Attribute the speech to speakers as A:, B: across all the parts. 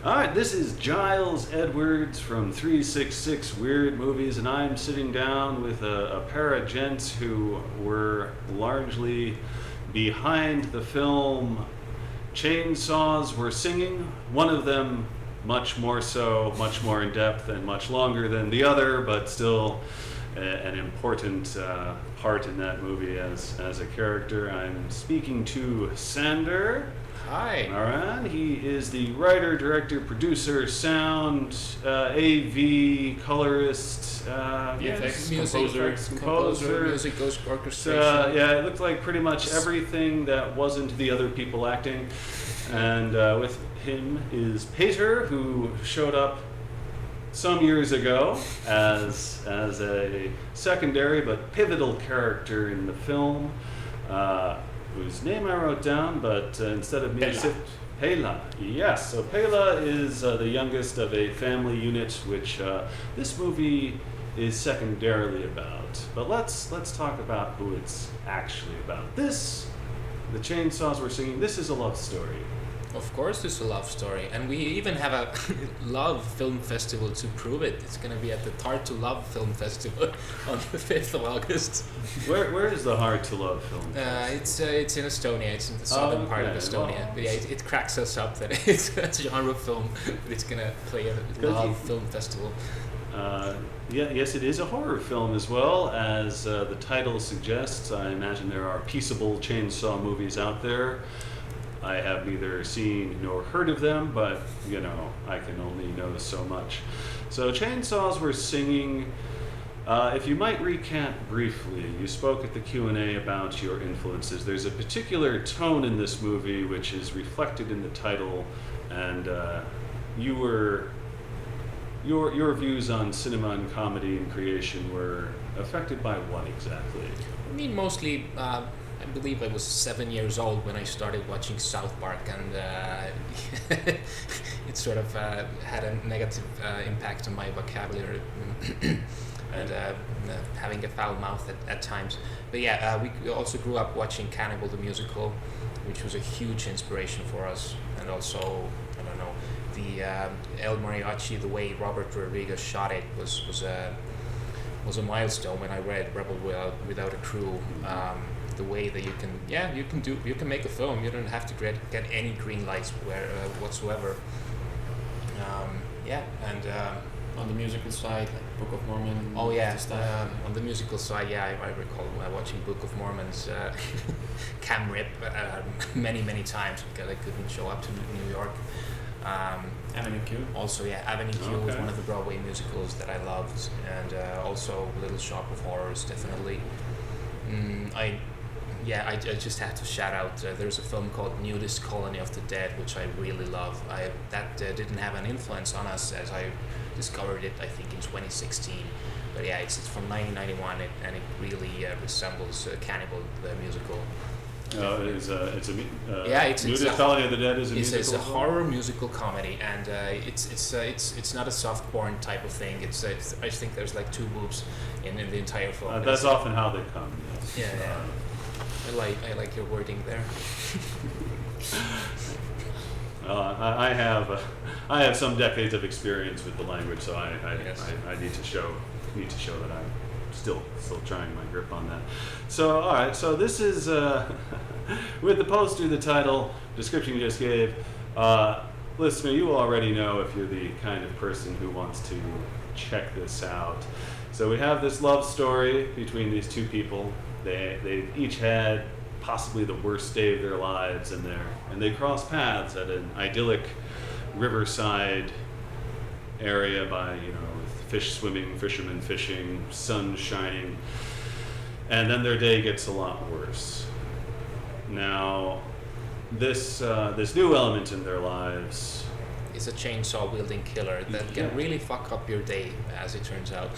A: Alright, this is Giles Edwards from 366 Weird Movies, and I'm sitting down with a pair of gents who were largely behind the film Chainsaws Were Singing. One of them much more so, much more in depth, and much longer than the other, but still an important part in that movie as a character. I'm speaking to Sander
B: Hi.
A: Maran. He is the writer, director, producer, sound, AV, colorist,
B: composer, music orchestration.
A: it looked like pretty much everything that wasn't the other people acting. And with him is Peeter, who showed up some years ago as a secondary but pivotal character in the film, whose name I wrote down, but instead of me, Pela. Yes, so Pela is the youngest of a family unit, which this movie is secondarily about. But let's talk about who it's actually about. This, the Chainsaws Were Singing, this is a love story.
B: Of course, it's a love story, and we even have a love film festival to prove it. It's going to be at the Hard to Love Film Festival on the 5th of August.
A: Where is the Hard to Love Film Festival?
B: It's in Estonia. It's in the southern part of Estonia.
A: Well,
B: but yeah, it cracks us up that it's a genre film, but it's going to play at a love film festival.
A: Yes, it is a horror film as well, as the title suggests. I imagine there are peaceable chainsaw movies out there. I have neither seen nor heard of them, but, I can only know so much. So Chainsaws Were Singing. If you might recant briefly, you spoke at the Q&A about your influences. There's a particular tone in this movie which is reflected in the title, and your views on cinema and comedy and creation were affected by what exactly?
B: I mean, mostly... I believe I was 7 years old when I started watching South Park, and it sort of had a negative impact on my vocabulary and having a foul mouth at times. But yeah, we also grew up watching Cannibal the Musical, which was a huge inspiration for us, and also, I don't know, the El Mariachi, the way Robert Rodriguez shot it was a milestone when I read Rebel Without a Crew. The way that you can make a film. You don't have to get any green lights whatsoever. And
C: on the musical side, like Book of Mormon.
B: Oh yeah, on the musical side, I recall watching Book of Mormon's cam rip many times because I couldn't show up to New York.
C: Avenue Q.
B: Also, Avenue Q was one of the Broadway musicals that I loved, and also Little Shop of Horrors, definitely. I just had to shout out. There's a film called Nudist Colony of the Dead, which I really love. That didn't have an influence on us, as I discovered it, I think, in 2016. But yeah, it's from 1991, and it really resembles Cannibal the musical.
A: Nudist Colony of the Dead is a musical.
B: It's a horror musical comedy, and it's not a soft porn type of thing. I think there's like 2 boobs in the entire film.
A: That's often how they come. Yes.
B: Yeah. I like your wording there.
A: I have some decades of experience with the language, so I need to show that I'm still trying my grip on that. So all right, so this is with the poster, the title, description you just gave. Listener, you already know if you're the kind of person who wants to check this out. So we have this love story between these two people. They each had possibly the worst day of their lives, and they cross paths at an idyllic riverside area by with fish swimming, fishermen fishing, sun shining, and then their day gets a lot worse. Now, this new element in their lives
B: is a chainsaw wielding killer that can really fuck up your day, as it turns out.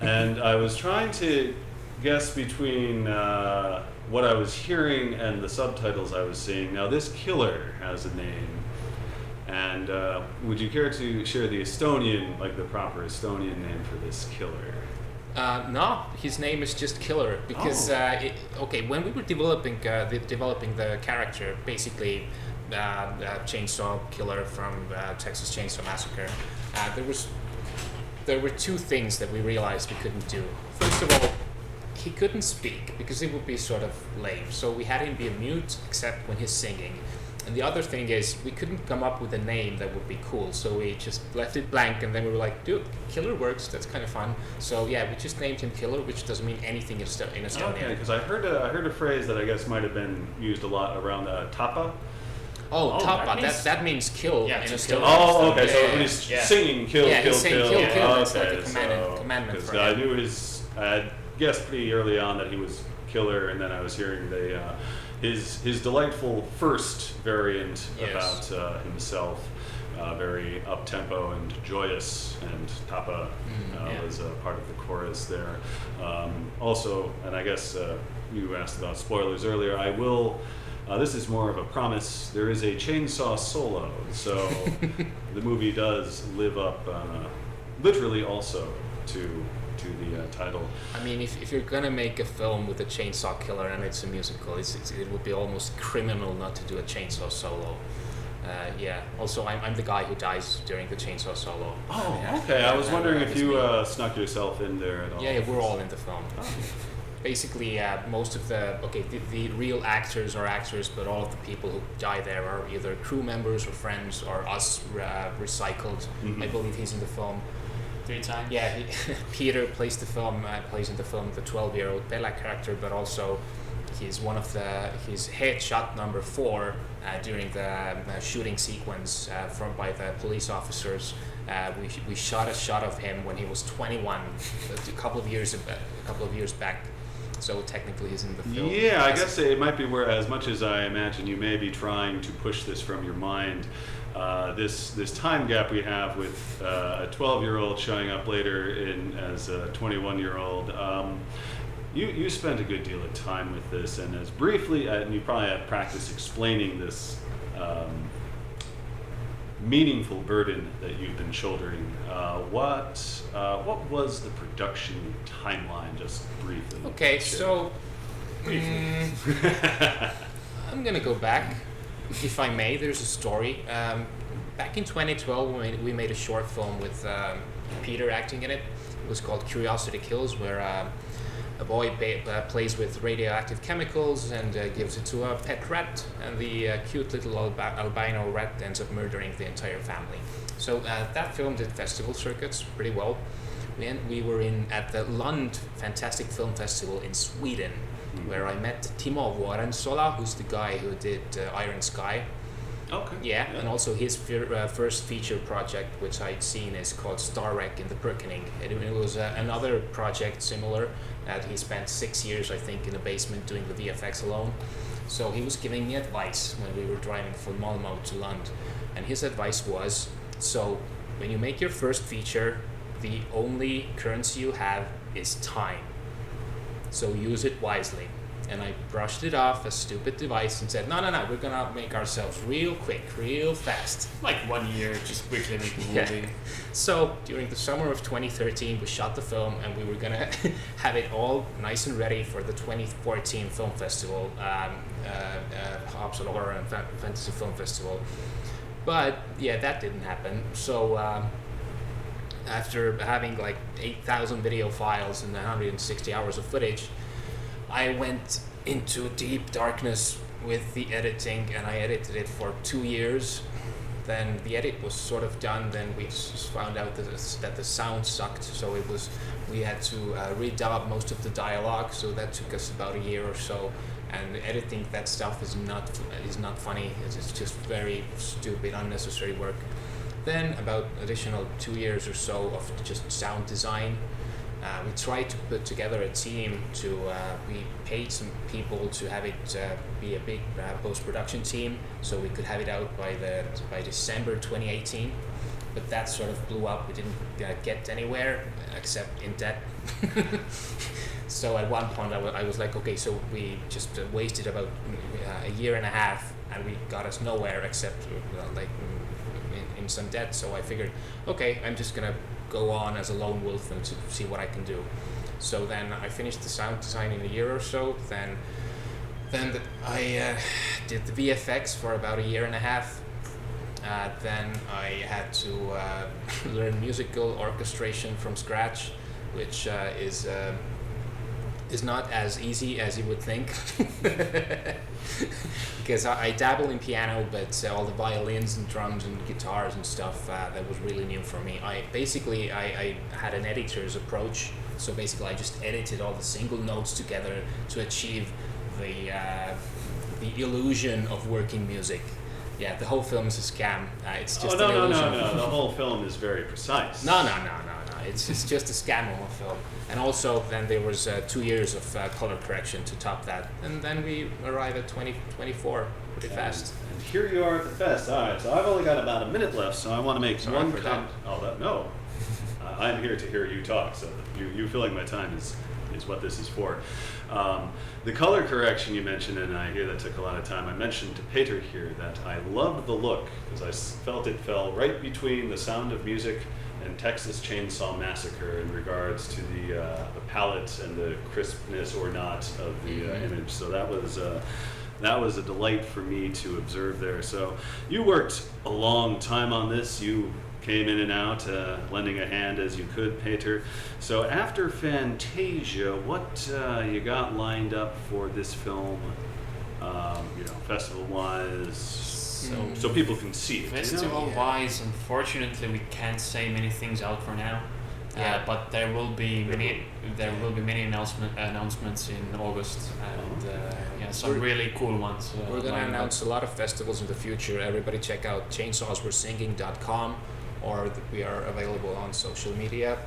A: And I was trying to guess between what I was hearing and the subtitles I was seeing. Now, this killer has a name, and would you care to share the Estonian, like the proper Estonian name for this killer?
B: No, his name is just Killer because when we were developing the character, basically chainsaw killer from Texas Chainsaw Massacre, there were two things that we realized we couldn't do. First of all, he couldn't speak because it would be sort of lame. So we had him be mute except when he's singing. And the other thing is we couldn't come up with a name that would be cool. So we just left it blank, and then we were like, dude, Killer works, that's kind of fun. So yeah, we just named him Killer, which doesn't mean anything in Estonia.
A: Okay, because I heard a phrase that I guess might have been used a lot around tapa.
B: Oh, tapa, that means kill in Estonia.
A: Oh, okay, so
B: Yeah.
A: when he's singing kill,
B: Yeah,
A: kill,
B: he's saying
A: kill.
B: kill. It's like
A: Okay,
B: a commandment
A: because
B: for
A: I
B: him.
A: knew I had guessed pretty early on that he was Killer, and then I was hearing his delightful first variant
B: Yes.
A: about himself, very up tempo and joyous, and Tapa was part of the chorus there. Also, and I guess you asked about spoilers earlier. I will. This is more of a promise. There is a chainsaw solo, so the movie does live up, literally also to the title.
B: I mean, if you're gonna make a film with a chainsaw killer and it's a musical, it would be almost criminal not to do a chainsaw solo. Yeah. Also, I'm the guy who dies during the chainsaw solo.
A: Oh,
B: Yeah.
A: okay. I was wondering if
B: It's
A: you
B: me.
A: snuck yourself in there at all.
B: Yeah, we're all in the film.
A: Oh.
B: Basically, most of the real actors are actors, but all of the people who die there are either crew members or friends or us recycled.
A: Mhm.
B: I believe he's in the film.
C: 3 times.
B: Yeah, Peter plays in the film the 12-year-old Bella character, but also he's he's headshot number 4 during the shooting sequence by the police officers. We shot a shot of him when he was 21, a couple of years back. So technically, he's in the film.
A: Yeah, I guess it might be where, as much as I imagine you may be trying to push this from your mind, this time gap we have with a 12-year-old showing up later as a 21-year-old. You spent a good deal of time with this, and as briefly, and you probably had practice explaining this meaningful burden that you've been shouldering. What was the production timeline, just briefly?
B: Okay, so I'm gonna go back, if I may. There's a story. Back in 2012, we made a short film with Peter acting in it. It was called Curiosity Kills, where a boy plays with radioactive chemicals and gives it to a pet rat, and the cute little albino rat ends up murdering the entire family. So that film did festival circuits pretty well. We were at the Lund Fantastic Film Festival in Sweden, where I met Timo Vuorensola, who's the guy who did Iron Sky.
A: Okay.
B: Yeah, and also his first feature project, which I'd seen, is called Star Wreck in the Perkening. It was another project similar that he spent 6 years, I think, in the basement doing the VFX alone. So he was giving me advice when we were driving from Malmo to Lund, and his advice was, so when you make your first feature, the only currency you have is time. So use it wisely. And I brushed it off as stupid device and said, no, we're gonna make ourselves real quick, real fast.
C: Like 1 year, just quickly make a movie.
B: Yeah. So during the summer of 2013, we shot the film, and we were gonna have it all nice and ready for the 2014 film festival, Uppsala Horror and Fantasy Film Festival. But yeah, that didn't happen. So after having like 8,000 video files and 160 hours of footage, I went into deep darkness with the editing, and I edited it for 2 years. Then the edit was sort of done. Then we just found out that the sound sucked, so we had to redub most of the dialogue. So that took us about a year or so. And editing that stuff is not funny. It's just very stupid, unnecessary work. Then about additional 2 years or so of just sound design. We tried to put together a team we paid some people to have it be a big post-production team, so we could have it out by December 2018. But that sort of blew up. We didn't get anywhere except in debt. So at one point I was like, okay, so we just wasted about a year and a half, and we got us nowhere except in some debt. So I figured, okay, I'm just gonna go on as a lone wolf and to see what I can do. So then I finished the sound design in a year or so. Then Then I did the VFX for about a year and a half. Then I had to learn musical orchestration from scratch, which is not as easy as you would think. Because I dabble in piano, but all the violins and drums and guitars and stuff, that was really new for me. I had an editor's approach, so basically I just edited all the single notes together to achieve the illusion of working music. Yeah, the whole film is a scam. It's just an illusion.
A: No. The whole film is very precise.
B: No. It's just a scam of a film. And also, then there was 2 years of color correction to top that. And then we arrive at 2024 pretty fast.
A: And here you are at the fest. All right, so I've only got about a minute left, so I want to make one comment. No. I'm here to hear you talk, so you filling my time is what this is for. The color correction you mentioned, and I hear that took a lot of time. I mentioned to Peter here that I loved the look because I felt it fell right between The Sound of Music and Texas Chainsaw Massacre in regards to the palette and the crispness or not of the image. So that was a delight for me to observe there. So you worked a long time on this. You came in and out, lending a hand as you could, Peter. So after Fantasia, what you got lined up for this film, festival-wise, so people can see it?
C: Festival-wise, unfortunately, we can't say many things out for now. But there will be many announcements in August, and some really cool ones.
B: We're gonna announce a lot of festivals in the future. Everybody check out chainsawsweresinging.com, or we are available on social media.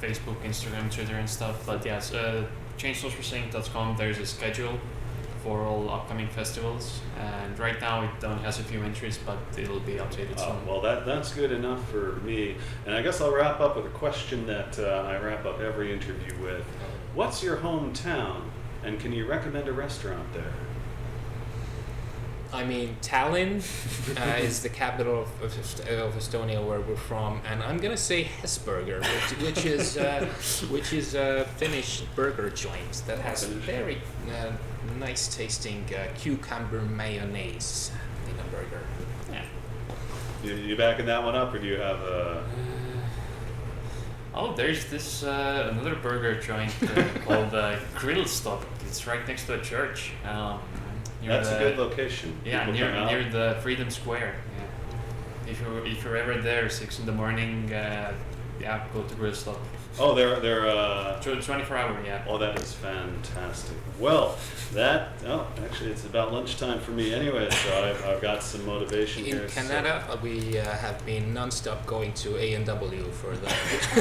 C: Facebook, Instagram, Twitter and stuff. But yes, chainsawsweresinging.com, there's a schedule for all upcoming festivals, and right now it only has a few entries, but it'll be updated soon.
A: Well, that's good enough for me. And I guess I'll wrap up with a question that I wrap up every interview with. What's your hometown, and can you recommend a restaurant there?
B: I mean, Tallinn is the capital of Estonia, where we're from, and I'm gonna say Hesburger, which is a Finnish burger joint that has very nice tasting cucumber mayonnaise in a burger.
C: Yeah.
A: You backing that one up, or do you have a?
C: There's this another burger joint called Grill Stop. It's right next to a church.
A: That's a good location.
C: Yeah, near the Freedom Square. Yeah. If you're ever there, 6 a.m, go to Grill Stop.
A: Oh, they're
C: 24-hour, yeah.
A: Oh, that is fantastic. Well, actually, it's about lunchtime for me anyway, so I've got some motivation here.
B: In Canada, we have been non-stop going to A&W for the.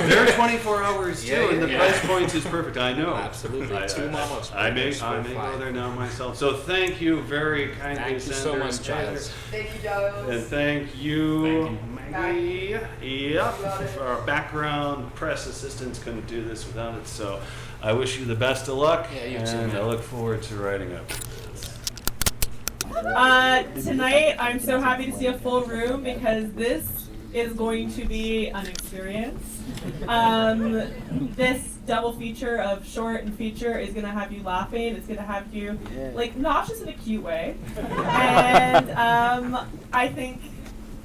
A: They're 24 hours too, and the price point is perfect. I know.
B: Absolutely, two mamas.
A: I may go there now myself. So thank you very kindly,
B: Thank you so
A: Sander
B: much, Giles.
D: Thank you, Giles.
A: And thank you, Maggie. Yep, our background press assistants couldn't do this without it. So I wish you the best of luck, and I look forward to writing up.
D: Tonight, I'm so happy to see a full room because this is going to be an experience. This double feature of short and feature is going to have you laughing. It's going to have you, not just in a cute way. And I think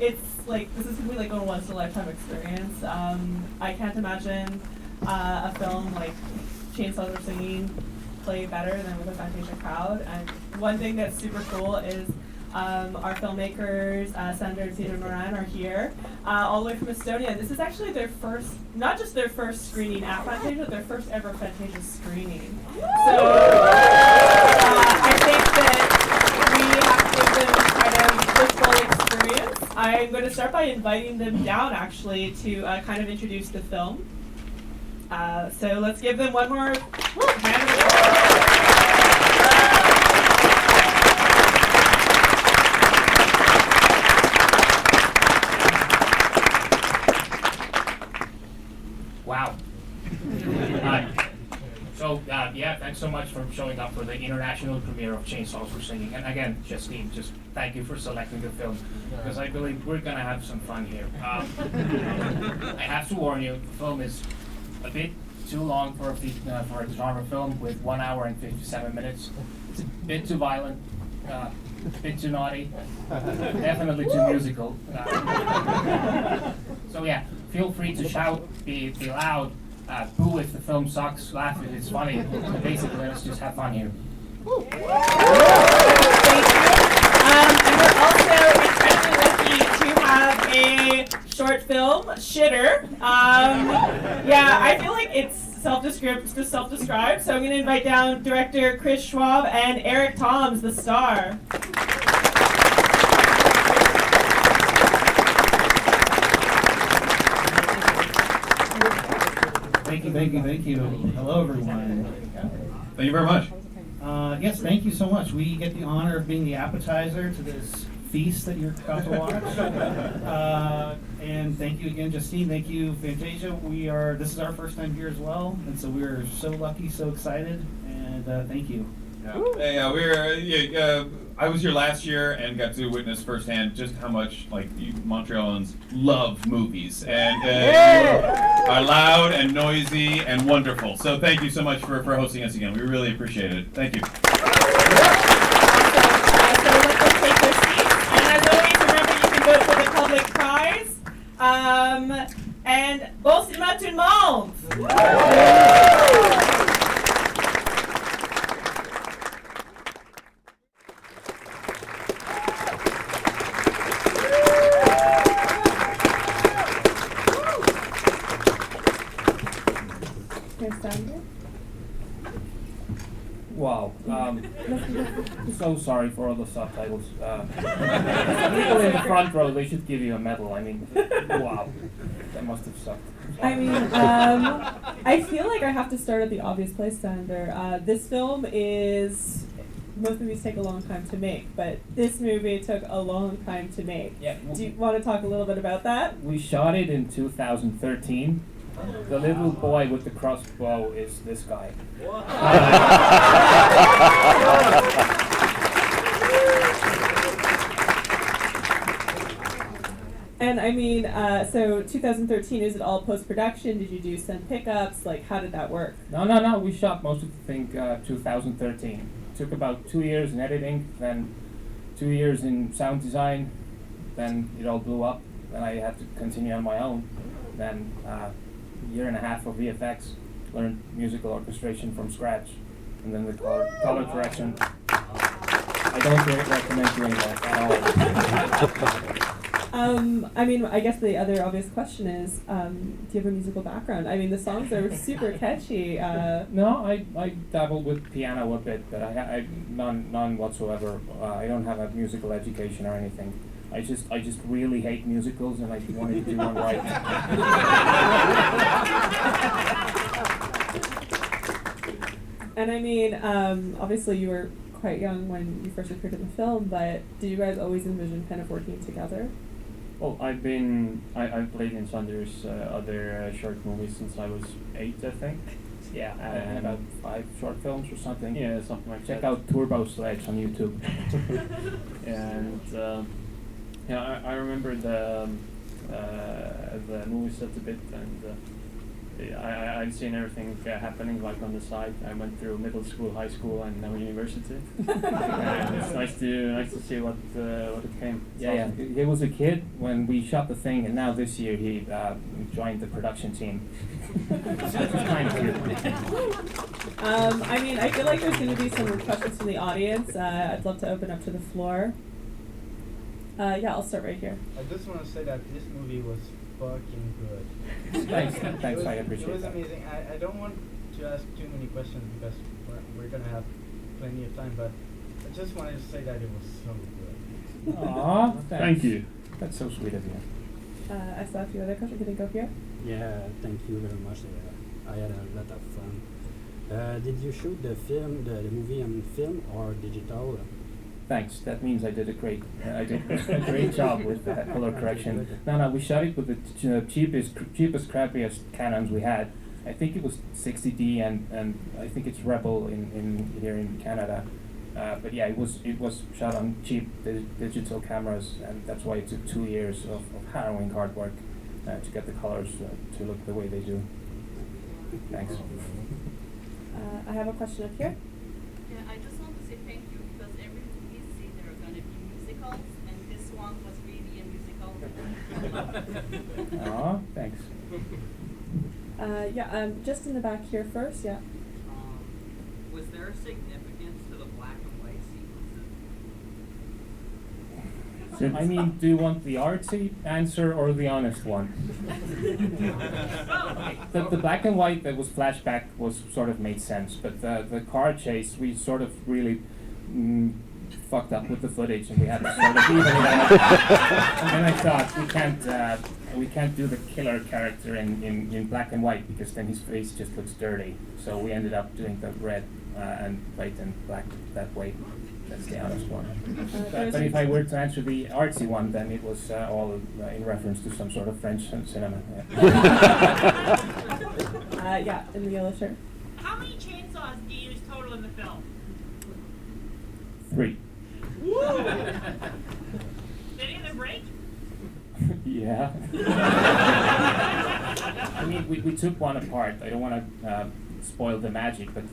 D: it's this is going to be a once in a lifetime experience. I can't imagine a film like Chainsaws Are Singing play better than with a Fantasia crowd. And one thing that's super cool is our filmmakers, Sander and Sander Maran, are here all the way from Estonia. This is actually their first, not just their first screening at Fantasia, but their first ever Fantasia screening. So I think that we have to give them kind of the full experience. I'm going to start by inviting them down actually to kind of introduce the film. So let's give them one more hand of applause.
E: Wow. Thanks so much for showing up for the international premiere of Chainsaws Were Singing. And again, Justine, just thank you for selecting the film, because I believe we're going to have some fun here. I have to warn you, the film is a bit too long for a genre film with 1 hour and 57 minutes. It's a bit too violent, a bit too naughty, definitely too musical. So yeah, feel free to shout, be loud, boo if the film sucks, laugh if it's funny. Basically, let's just have fun here.
D: Thank you. And we're also incredibly lucky to have a short film, Shitter. Yeah, I feel like it's self-described, so I'm going to invite down director Chris Schwab and Eric Toms, the star.
F: Thank you. Hello, everyone.
G: Thank you very much.
F: Yes, thank you so much. We get the honor of being the appetizer to this feast that you're about to watch. And thank you again, Justine. Thank you, Fantasia. This is our first time here as well, and so we're so lucky, so excited, and thank you.
G: I was here last year and got to witness firsthand just how much you Montrealans love movies and are loud and noisy and wonderful. So thank you so much for hosting us again. We really appreciate it. Thank you.
D: So let them take their seats. And as always, remember you can vote for the public prize. And bon cinéma tout le monde!
E: Wow. So sorry for all the subtitles. People in the front row, they should give you a medal. I mean, wow. That must have sucked.
D: I mean, I feel like I have to start at the obvious place, Sander. This film is... Most movies take a long time to make, but this movie took a long time to make.
E: Yeah.
D: Do you want to talk a little bit about that?
E: We shot it in 2013. The little boy with the crossbow is this guy.
D: And I mean, so 2013, is it all post-production? Did you do some pickups? Like, how did that work?
E: No. We shot most of the thing 2013. Took about 2 years in editing, then 2 years in sound design, then it all blew up. Then I had to continue on my own. Then a year and a half of VFX, learned musical orchestration from scratch, and then the color correction. I don't recommend doing that at all.
D: I mean, I guess the other obvious question is, do you have a musical background? I mean, the songs are super catchy.
E: No, I dabble with piano a bit, but I none whatsoever. I don't have a musical education or anything. I just really hate musicals, and I wanted to do one right.
D: And I mean, obviously you were quite young when you first appeared in the film, but did you guys always envision kind of working together?
E: Well, I've played in Sander's other short movies since I was 8, I think. Yeah, and about 5 short films or something. Yeah, something like that. Check out Turbo Sledge on YouTube. And I remember the movie set a bit, and I've seen everything happening on the side. I went through middle school, high school, and now university. And it's nice to see what it came. Yeah. He was a kid when we shot the thing, and now this year he joined the production team. It's kind of cute.
D: I mean, I feel like there's going to be some questions from the audience. I'd love to open up to the floor. Yeah, I'll start right here.
H: I just want to say that this movie was fucking good.
E: Thanks, I appreciate
H: it. It was
E: that.
H: amazing. I don't want to ask too many questions because we're going to have plenty of time, but I just wanted to say that it was so good.
E: Aww,
G: Thank you.
E: That's so sweet of you.
D: I saw a few other questions. Can you go here?
I: Yeah, thank you very much. I had a lot of fun. Did you shoot the movie on film or digital?
E: Thanks. That means I did a great job with that color correction. No, we shot it with the cheapest, crappiest Canons we had. I think it was 60D, and I think it's Rebel in here in Canada. But yeah, it was shot on cheap digital cameras, and that's why it took 2 years of harrowing hard work to get the colors to look the way they do. Thanks.
D: I have a question up here.
J: Yeah, I just want to say
E: Aw, thanks.
D: Just in the back here first, yeah.
J: Was there a significance to the black and white sequences?
E: I mean, do you want the artsy answer or the honest one? The black and white that was flashback was sort of made sense, but the car chase, we sort of really fucked up with the footage, and we had to sort of even it out. And then I thought we can't do the killer character in black and white because then his face just looks dirty. So we ended up doing the red and white and black that way. That's the honest one. But if I were to answer the artsy one, then it was all in reference to some sort of French cinema.
D: Yeah, in the yellow shirt.
J: How many chainsaws do you use total in the film?
E: 3.
J: Did any of them break?
E: Yeah. I mean, we took one apart. I don't want to spoil the magic, but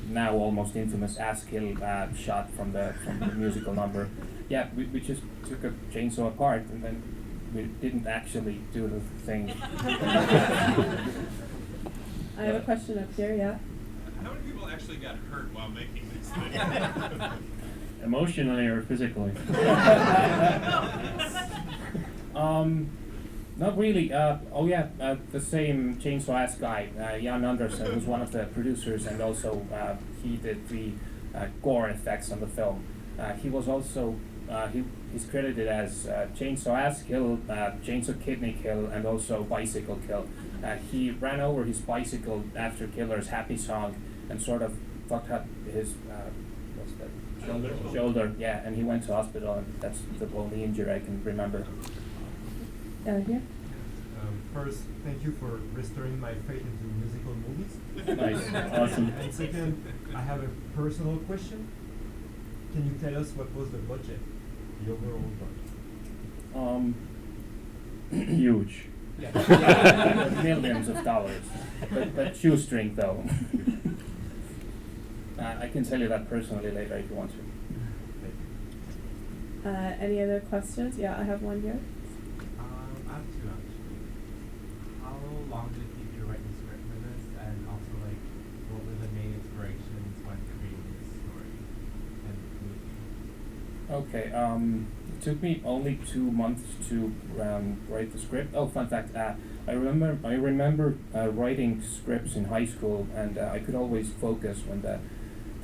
E: now almost infamous ass kill shot from the musical number. Yeah, we just took a chainsaw apart and then we didn't actually do the thing.
D: I have a question up here, yeah.
G: How many people actually got hurt while making this thing?
E: Emotionally or physically? Not really. The same chainsaw ass guy, Jan Andersen, who's one of the producers, and also he did the gore effects on the film. He was also he's credited as chainsaw ass kill, chainsaw kidney kill, and also bicycle kill. He ran over his bicycle after Killer's Happy Song and sort of fucked up his shoulder. Yeah, and he went to hospital, and that's the only injury I can remember.
D: Here.
K: First, thank you for restoring my faith into musical movies.
E: Nice, awesome.
K: And second, I have a personal question. Can you tell us what was the budget, the overall budget?
E: Huge.
K: Yeah.
E: Millions of dollars, but shoestring though. I can tell you that personally later if you want to.
D: Any other questions? Yeah, I have one here.
L: I have two actually. How long did it take you to write the script for this, and also like what were the main inspirations when creating this story and movie?
E: Okay. It took me only 2 months to write the script. Oh, fun fact! I remember writing scripts in high school, and I could always focus when the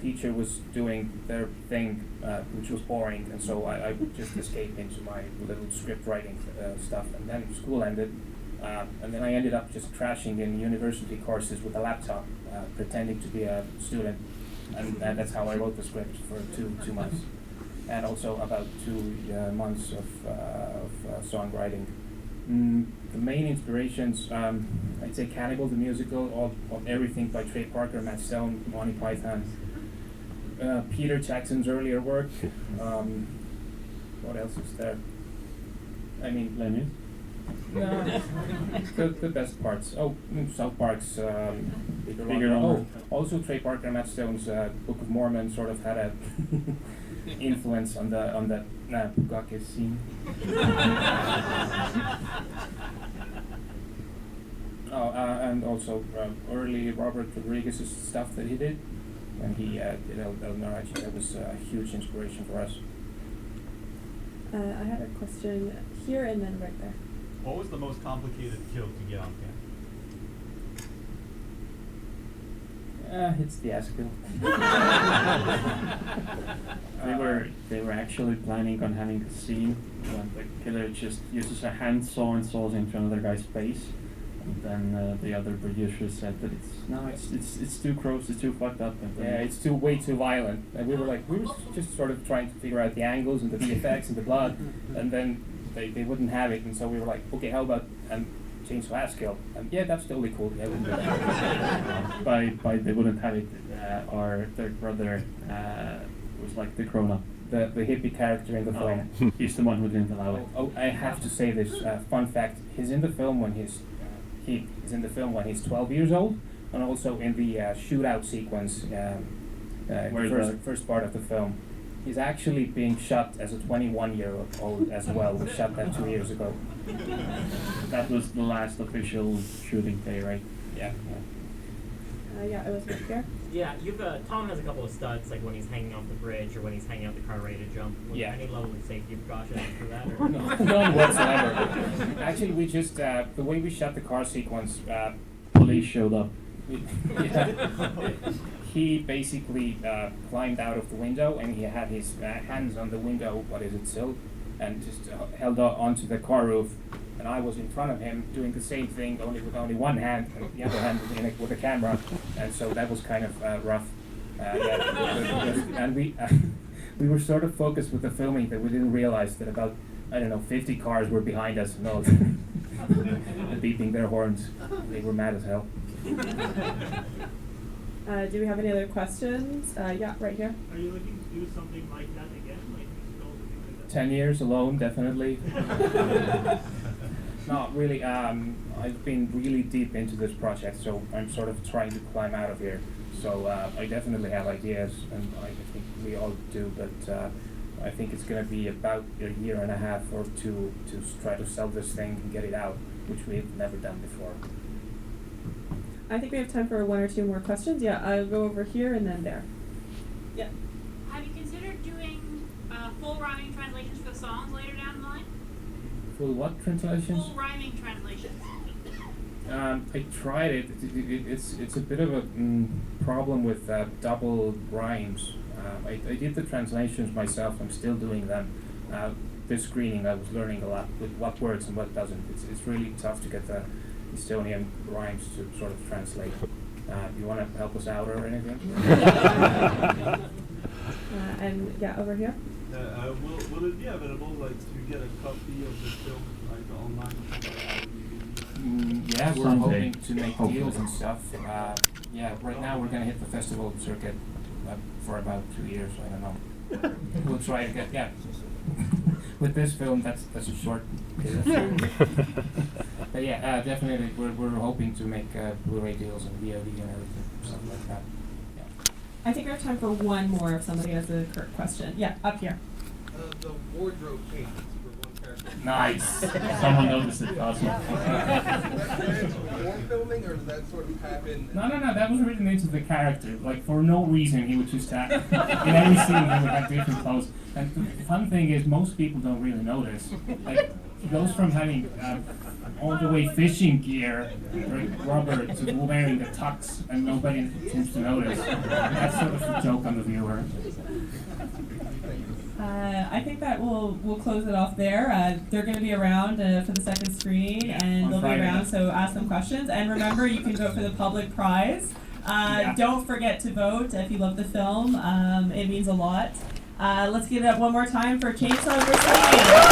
E: teacher was doing their thing, which was boring, and so I would just escape into my little script writing stuff. And then school ended, and then I ended up just crashing in university courses with a laptop, pretending to be a student, and that's how I wrote the script for two months, and also about 2 months of songwriting. The main inspirations, I'd say Cannibal the Musical, or everything by Trey Parker, Matt Stone, Monty Python. Peter Jackson's earlier work. What else is there? I mean, Lemmy. No, the best parts. Oh, South Park's Bigger. Oh, also Trey Parker and Matt Stone's Book of Mormon sort of had a influence on the Bukake scene. And also early Robert Rodriguez's stuff that he did. And he did El Narachi. That was a huge inspiration for us.
D: I had a question here and then right there.
K: What was the most complicated kill to get on camera?
E: It's the ass kill. They were actually planning on having a scene when the killer just uses a handsaw and saws into another guy's face. And then the other producers said that it's too gross, it's too fucked up. And it's way too violent. And we were just sort of trying to figure out the angles and the VFX and the blood, and then they wouldn't have it, and so we were like, okay, how about chainsaw ass kill? And yeah, that's totally cool. Yeah, we'll do that. by they wouldn't have it. Our third brother was like the grown-up. The hippie character in the film. He's the one who didn't allow it. Oh, I have to say this fun fact. He's in the film when he's 12 years old, and also in the shootout sequence, first part of the film. He's actually being shot as a 21-year-old as well. We shot that 2 years ago.
M: That was the last official shooting day, right?
E: Yeah.
D: Yeah, it was right here.
N: Yeah, Tom has a couple of stunts, like when he's hanging off the bridge or when he's hanging out the car ready to jump. Was there any level of safety precautions for that? Or?
E: None whatsoever. Actually, we just, the way we shot the car sequence,
M: Police showed up.
E: he basically climbed out of the window and he had his hands on the window, sill, and just held onto the car roof. And I was in front of him doing the same thing, only with only one hand, and the other hand with a camera, and so that was kind of rough. And we were sort of focused with the filming that we didn't realize that about 50 cars were behind us, and all beeping their horns. They were mad as hell.
D: Do we have any other questions? Yeah, right here.
O: Are you looking to do something like that again, like musicals or things like that?
E: 10 years alone, definitely. Not really. I've been really deep into this project, so I'm sort of trying to climb out of here. So I definitely have ideas, and I think we all do, but I think it's going to be about a year and a half or two to try to sell this thing and get it out, which we've never done before.
D: I think we have time for one or two more questions. Yeah, I'll go over here and then there. Yeah.
P: Have you considered doing full rhyming translations for the songs later down the line?
E: Full what translations?
P: Full rhyming translations.
E: I tried it. It's a bit of a problem with double rhymes. I did the translations myself. I'm still doing them. This screening, I was learning a lot with what works and what doesn't. It's really tough to get the Estonian rhymes to sort of translate. You want to help us out or anything?
D: And yeah, over here.
O: Will it be available, like, to get a copy of the film, like, online?
E: Yeah, we're
M: Someday.
E: hoping to make deals and stuff. Yeah, right now we're going to hit the festival circuit for about 2 years. I don't know. We'll try to get, with this film, that's a short period. But yeah, definitely we're hoping to make Blu-ray deals and VOD and everything, stuff like that. Yeah.
D: I think we have time for one more if somebody has a question. Yeah, up here.
Q: The wardrobe changes for one character.
E: Nice.
M: Someone noticed it, awesome.
Q: Is that warm filming, or does that sort of happen?
E: No, that was written into the character. Like, for no reason, he would just have, in every scene, he would have different clothes. And the fun thing is, most people don't really notice. Like, he goes from having all the way fishing gear, like rubber, to wearing the tux, and nobody seems to notice. That's sort of the joke on the viewer.
D: I think that we'll close it off there. They're going to be around for the second screening, and they'll be around, so ask them questions. And remember, you can vote for the public prize. Don't forget to vote if you love the film. It means a lot. Let's give it up one more time for Chainsaw Over Singing.